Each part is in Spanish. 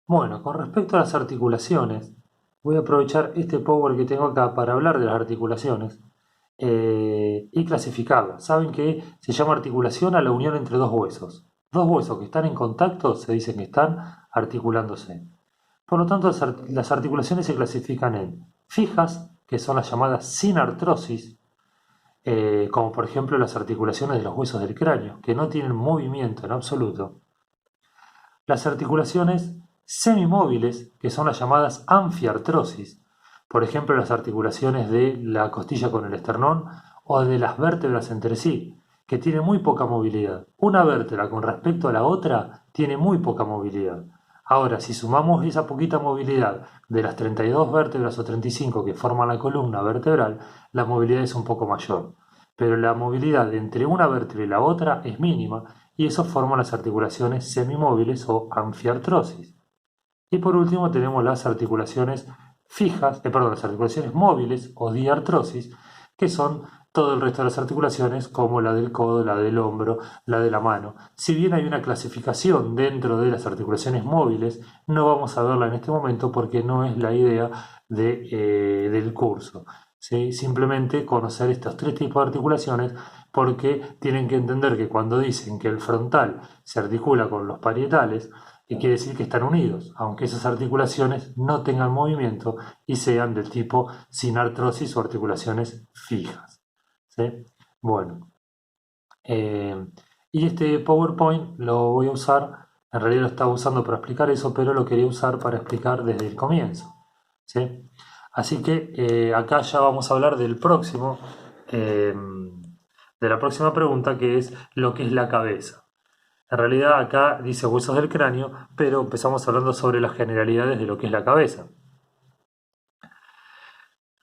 Bueno, con respecto a las articulaciones, voy a aprovechar este power que tengo acá para hablar de las articulaciones y clasificarlas. Saben que se llama articulación a la unión entre dos huesos. Dos huesos que están en contacto se dicen que están articulándose. Por lo tanto, las articulaciones se clasifican en fijas, que son las llamadas sin artrosis, como por ejemplo las articulaciones de los huesos del cráneo, que no tienen movimiento en absoluto. Las articulaciones semimóviles, que son las llamadas anfiartrosis, por ejemplo las articulaciones de la costilla con el esternón o de las vértebras entre sí, que tienen muy poca movilidad. Una vértebra con respecto a la otra tiene muy poca movilidad. Ahora, si sumamos esa poquita movilidad de las 32 vértebras o 35 que forman la columna vertebral, la movilidad es un poco mayor. Pero la movilidad entre una vértebra y la otra es mínima y eso forma las articulaciones semimóviles o anfiartrosis. Y por último tenemos las articulaciones fijas, las articulaciones móviles o diartrosis, que son todo el resto de las articulaciones, como la del codo, la del hombro, la de la mano. Si bien hay una clasificación dentro de las articulaciones móviles, no vamos a verla en este momento porque no es la idea del curso. ¿Sí? Simplemente conocer estos tres tipos de articulaciones porque tienen que entender que cuando dicen que el frontal se articula con los parietales, quiere decir que están unidos, aunque esas articulaciones no tengan movimiento y sean del tipo sin artrosis o articulaciones fijas. ¿Sí? Bueno, eh, y este PowerPoint lo voy a usar, en realidad lo estaba usando para explicar eso, pero lo quería usar para explicar desde el comienzo. ¿Sí? Así que acá ya vamos a hablar del próximo, de la próxima pregunta, que es lo que es la cabeza. En realidad acá dice huesos del cráneo, pero empezamos hablando sobre las generalidades de lo que es la cabeza.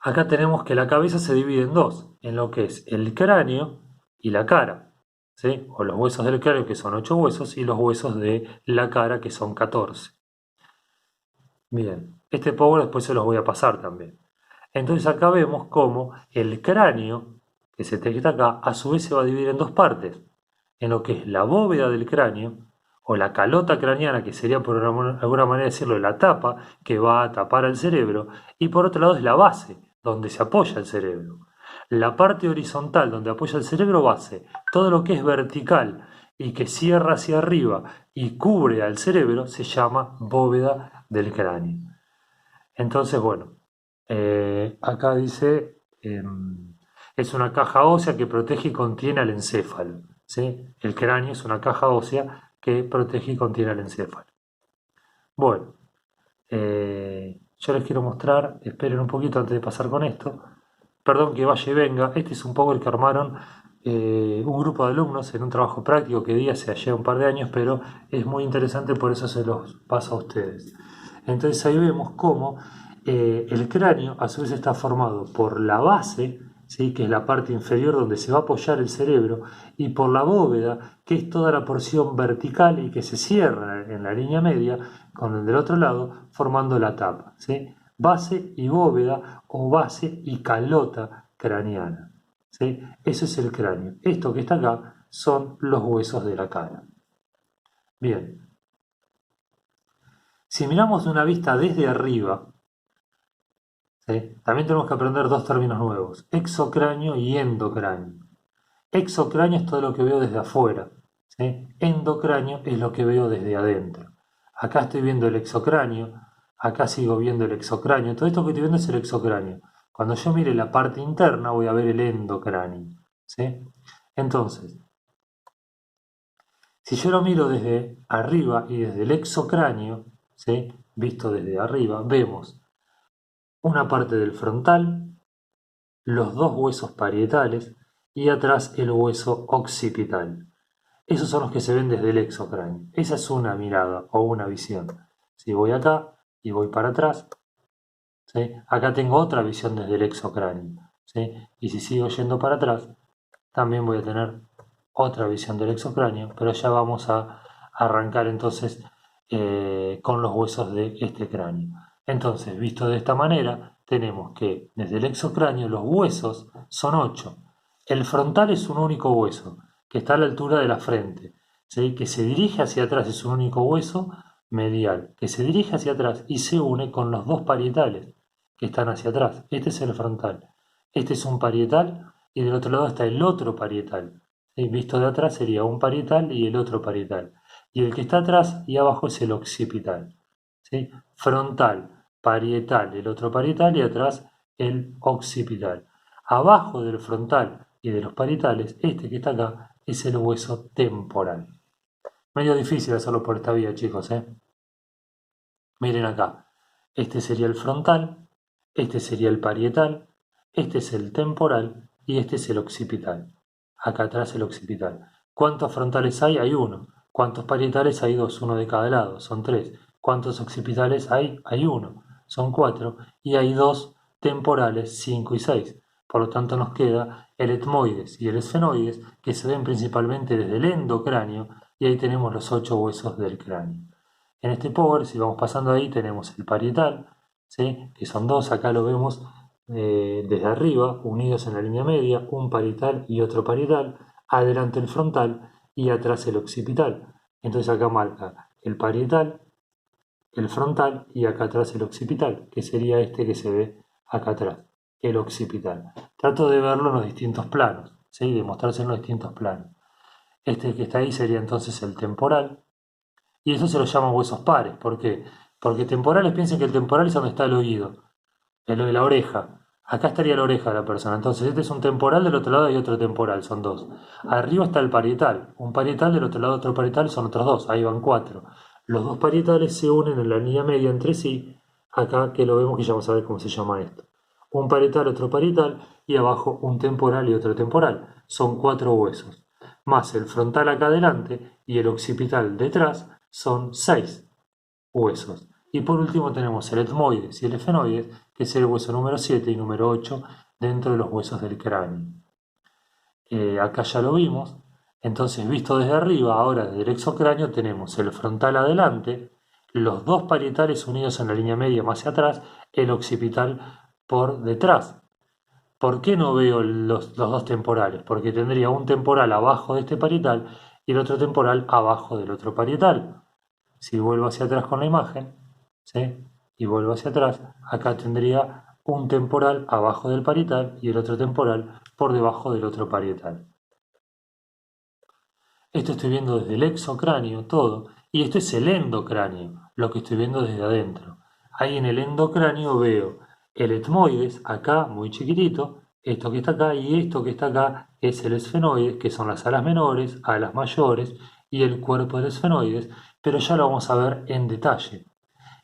Acá tenemos que la cabeza se divide en dos, en lo que es el cráneo y la cara, ¿sí? O los huesos del cráneo, que son 8 huesos, y los huesos de la cara, que son 14. Bien, este power después se los voy a pasar también. Entonces acá vemos cómo el cráneo, que se detecta acá, a su vez se va a dividir en dos partes, en lo que es la bóveda del cráneo, o la calota craneana, que sería por alguna manera decirlo, la tapa que va a tapar al cerebro, y por otro lado es la base, donde se apoya el cerebro. La parte horizontal donde apoya el cerebro base, todo lo que es vertical y que cierra hacia arriba y cubre al cerebro, se llama bóveda del cráneo. Entonces, bueno, acá dice, es una caja ósea que protege y contiene al encéfalo. ¿Sí? El cráneo es una caja ósea que protege y contiene al encéfalo. Bueno, yo les quiero mostrar, esperen un poquito antes de pasar con esto. Perdón que vaya y venga, este es un poco el que armaron un grupo de alumnos en un trabajo práctico que di hace un par de años, pero es muy interesante, por eso se los paso a ustedes. Entonces ahí vemos cómo el cráneo a su vez está formado por la base, ¿sí? Que es la parte inferior donde se va a apoyar el cerebro, y por la bóveda, que es toda la porción vertical y que se cierra en la línea media con el del otro lado, formando la tapa. ¿Sí? Base y bóveda o base y calota craneana. ¿Sí? Eso es el cráneo. Esto que está acá son los huesos de la cara. Bien, si miramos de una vista desde arriba, ¿sí? También tenemos que aprender dos términos nuevos, exocráneo y endocráneo. Exocráneo es todo lo que veo desde afuera, ¿sí? Endocráneo es lo que veo desde adentro. Acá estoy viendo el exocráneo, acá sigo viendo el exocráneo, todo esto que estoy viendo es el exocráneo. Cuando yo mire la parte interna voy a ver el endocráneo, ¿sí? Entonces, si yo lo miro desde arriba y desde el exocráneo, ¿sí? Visto desde arriba, vemos una parte del frontal, los dos huesos parietales y atrás el hueso occipital. Esos son los que se ven desde el exocráneo. Esa es una mirada o una visión. Si voy acá y voy para atrás, ¿sí? Acá tengo otra visión desde el exocráneo. ¿Sí? Y si sigo yendo para atrás, también voy a tener otra visión del exocráneo, pero ya vamos a arrancar entonces con los huesos de este cráneo. Entonces, visto de esta manera, tenemos que desde el exocráneo los huesos son 8. El frontal es un único hueso, que está a la altura de la frente, ¿sí? Que se dirige hacia atrás, es un único hueso, medial que se dirige hacia atrás y se une con los dos parietales que están hacia atrás. Este es el frontal. Este es un parietal y del otro lado está el otro parietal. ¿Sí? Visto de atrás sería un parietal y el otro parietal. Y el que está atrás y abajo es el occipital. ¿Sí? Frontal, parietal, el otro parietal y atrás el occipital. Abajo del frontal y de los parietales, este que está acá es el hueso temporal. Medio difícil hacerlo por esta vía, chicos, ¿eh? Miren acá. Este sería el frontal, este sería el parietal, este es el temporal y este es el occipital. Acá atrás el occipital. ¿Cuántos frontales hay? Hay uno. ¿Cuántos parietales? Hay dos, uno de cada lado, son tres. ¿Cuántos occipitales hay? Hay uno, son cuatro. Y hay dos temporales, 5 y 6. Por lo tanto nos queda el etmoides y el esfenoides, que se ven principalmente desde el endocráneo, y ahí tenemos los 8 huesos del cráneo. En este power, si vamos pasando ahí, tenemos el parietal, ¿sí? Que son dos, acá lo vemos desde arriba, unidos en la línea media, un parietal y otro parietal, adelante el frontal y atrás el occipital. Entonces acá marca el parietal, el frontal y acá atrás el occipital, que sería este que se ve acá atrás, el occipital. Trato de verlo en los distintos planos, ¿sí? De mostrarse en los distintos planos. Este que está ahí sería entonces el temporal, y eso se lo llaman huesos pares. ¿Por qué? Porque temporales, piensen que el temporal es donde está el oído, en lo de la oreja. Acá estaría la oreja de la persona. Entonces, este es un temporal, del otro lado hay otro temporal, son dos. Arriba está el parietal. Un parietal, del otro lado otro parietal, son otros dos. Ahí van cuatro. Los dos parietales se unen en la línea media entre sí. Acá que lo vemos, que ya vamos a ver cómo se llama esto. Un parietal, otro parietal, y abajo un temporal y otro temporal. Son cuatro huesos. Más el frontal acá adelante y el occipital detrás, son 6 huesos. Y por último tenemos el etmoides y el esfenoides, que es el hueso número 7 y número 8 dentro de los huesos del cráneo. Acá ya lo vimos. Entonces, visto desde arriba, ahora desde el exocráneo, tenemos el frontal adelante, los dos parietales unidos en la línea media más hacia atrás, el occipital por detrás. ¿Por qué no veo los dos temporales? Porque tendría un temporal abajo de este parietal y el otro temporal abajo del otro parietal. Si vuelvo hacia atrás con la imagen, ¿sí? Y vuelvo hacia atrás, acá tendría un temporal abajo del parietal y el otro temporal por debajo del otro parietal. Esto estoy viendo desde el exocráneo, todo, y esto es el endocráneo, lo que estoy viendo desde adentro. Ahí en el endocráneo veo el etmoides, acá muy chiquitito, esto que está acá y esto que está acá es el esfenoides, que son las alas menores, alas mayores y el cuerpo del esfenoides, pero ya lo vamos a ver en detalle.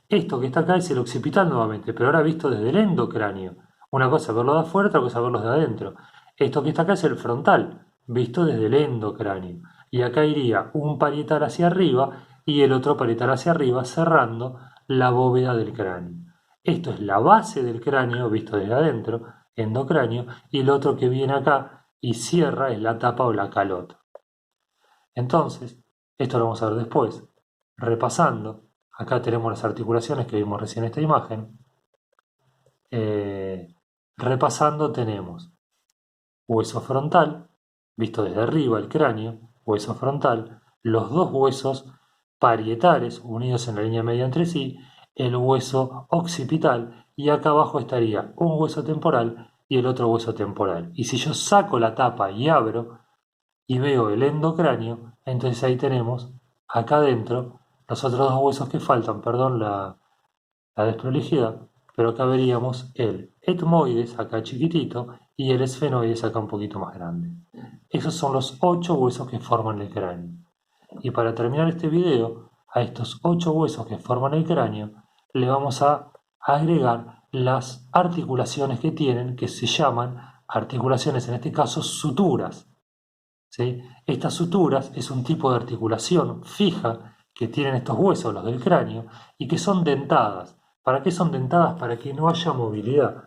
Esto que está acá es el occipital nuevamente, pero ahora visto desde el endocráneo. Una cosa es verlo de afuera, otra cosa es verlo de adentro. Esto que está acá es el frontal, visto desde el endocráneo. Y acá iría un parietal hacia arriba y el otro parietal hacia arriba, cerrando la bóveda del cráneo. Esto es la base del cráneo, visto desde adentro, endocráneo, y el otro que viene acá y cierra es la tapa o la calota. Entonces, esto lo vamos a ver después. Repasando, acá tenemos las articulaciones que vimos recién en esta imagen. Repasando tenemos hueso frontal, visto desde arriba el cráneo, hueso frontal, los dos huesos parietales unidos en la línea media entre sí, el hueso occipital y acá abajo estaría un hueso temporal y el otro hueso temporal. Y si yo saco la tapa y abro y veo el endocráneo, entonces ahí tenemos acá adentro los otros dos huesos que faltan, perdón la desprolijidad, pero acá veríamos el etmoides acá chiquitito y el esfenoides acá un poquito más grande. Esos son los 8 huesos que forman el cráneo. Y para terminar este video, a estos 8 huesos que forman el cráneo, le vamos a agregar las articulaciones que tienen, que se llaman articulaciones, en este caso suturas. ¿Sí? Estas suturas es un tipo de articulación fija que tienen estos huesos, los del cráneo, y que son dentadas. ¿Para qué son dentadas? Para que no haya movilidad.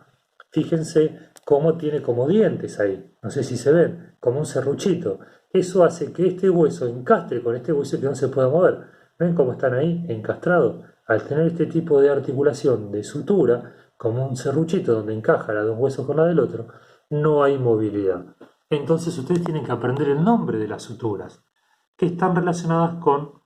Fíjense cómo tiene como dientes ahí, no sé si se ven, como un serruchito. Eso hace que este hueso encastre con este hueso y que no se pueda mover. ¿Ven cómo están ahí encastrados? Al tener este tipo de articulación de sutura, como un serruchito donde encaja la de un hueso con la del otro, no hay movilidad. Entonces ustedes tienen que aprender el nombre de las suturas, que están relacionadas con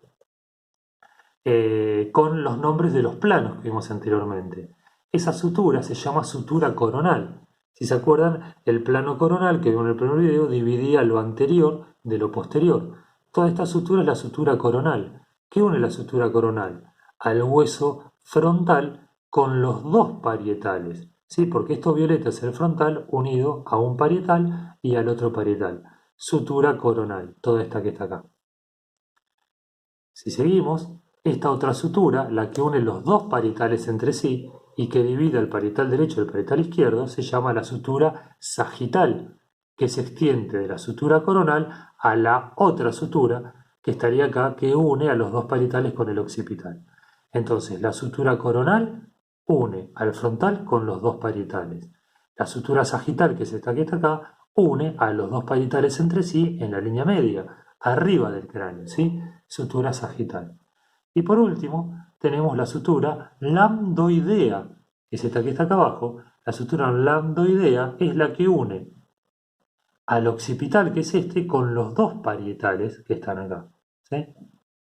con los nombres de los planos que vimos anteriormente. Esa sutura se llama sutura coronal. Si se acuerdan, el plano coronal que vimos en el primer video dividía lo anterior de lo posterior. Toda esta sutura es la sutura coronal. ¿Qué une la sutura coronal? Al hueso frontal con los dos parietales. ¿Sí? Porque esto violeta es el frontal unido a un parietal y al otro parietal. Sutura coronal, toda esta que está acá. Si seguimos, esta otra sutura, la que une los dos parietales entre sí y que divide el parietal derecho del parietal izquierdo, se llama la sutura sagital, que se extiende de la sutura coronal a la otra sutura que estaría acá, que une a los dos parietales con el occipital. Entonces, la sutura coronal une al frontal con los dos parietales. La sutura sagital, que es esta que está acá, une a los dos parietales entre sí en la línea media, arriba del cráneo, ¿sí? Sutura sagital. Y por último, tenemos la sutura lambdoidea, que es esta que está acá abajo. La sutura lambdoidea es la que une al occipital, que es este, con los dos parietales que están acá, ¿sí?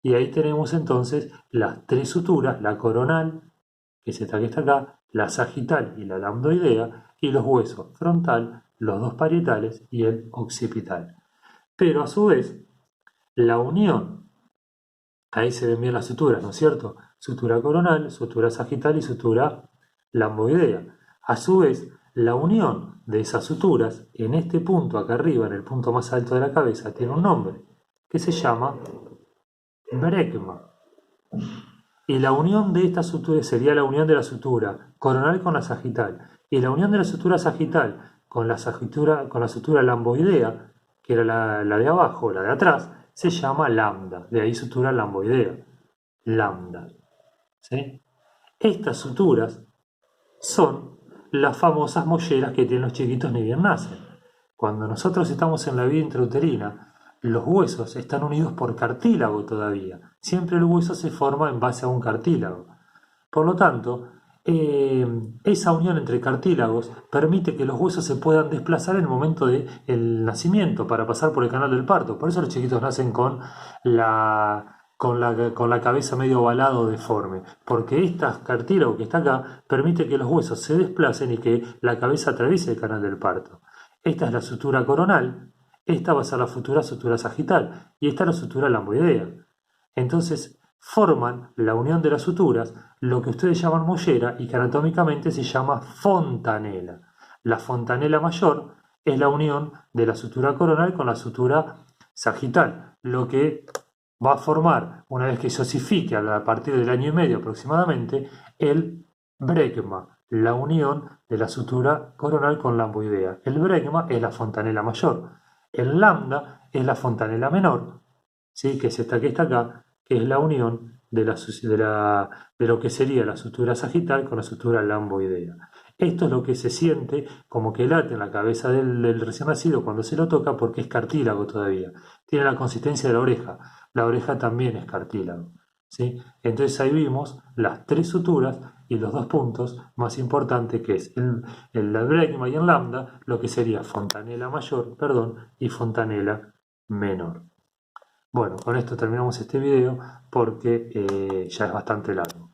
Y ahí tenemos entonces las tres suturas, la coronal, que es esta que está acá, la sagital y la lambdoidea, y los huesos frontal, los dos parietales y el occipital. Pero a su vez, la unión, ahí se ven bien las suturas, ¿no es cierto? Sutura coronal, sutura sagital y sutura lamboidea. A su vez, la unión de esas suturas en este punto acá arriba, en el punto más alto de la cabeza, tiene un nombre que se llama brecma. Y la unión de estas suturas sería la unión de la sutura coronal con la sagital. Y la unión de la sutura sagital con la sutura lamboidea, que era la de abajo, la de atrás, se llama lambda. De ahí sutura lamboidea. Lambda. ¿Sí? Estas suturas son las famosas molleras que tienen los chiquitos ni bien nacen. Cuando nosotros estamos en la vida intrauterina, los huesos están unidos por cartílago todavía. Siempre el hueso se forma en base a un cartílago. Por lo tanto, esa unión entre cartílagos permite que los huesos se puedan desplazar en el momento del nacimiento para pasar por el canal del parto. Por eso los chiquitos nacen con la cabeza medio ovalada o deforme, porque este cartílago que está acá permite que los huesos se desplacen y que la cabeza atraviese el canal del parto. Esta es la sutura coronal, esta va a ser la futura sutura sagital y esta es la sutura lamboidea. Entonces forman la unión de las suturas, lo que ustedes llaman mollera y que anatómicamente se llama fontanela. La fontanela mayor es la unión de la sutura coronal con la sutura sagital, lo que va a formar, una vez que se osifique a partir del año y medio aproximadamente, el brecma, la unión de la sutura coronal con lamboidea. El brecma es la fontanela mayor. El lambda es la fontanela menor, ¿sí? Que es esta que está acá, que es la unión de lo que sería la sutura sagital con la sutura lamboidea. Esto es lo que se siente como que late en la cabeza del recién nacido cuando se lo toca, porque es cartílago todavía. Tiene la consistencia de la oreja. La oreja también es cartílago, ¿sí? Entonces ahí vimos las tres suturas y los dos puntos más importantes, que es el brecma y el lambda, lo que sería fontanela mayor, y fontanela menor. Bueno, con esto terminamos este video porque ya es bastante largo.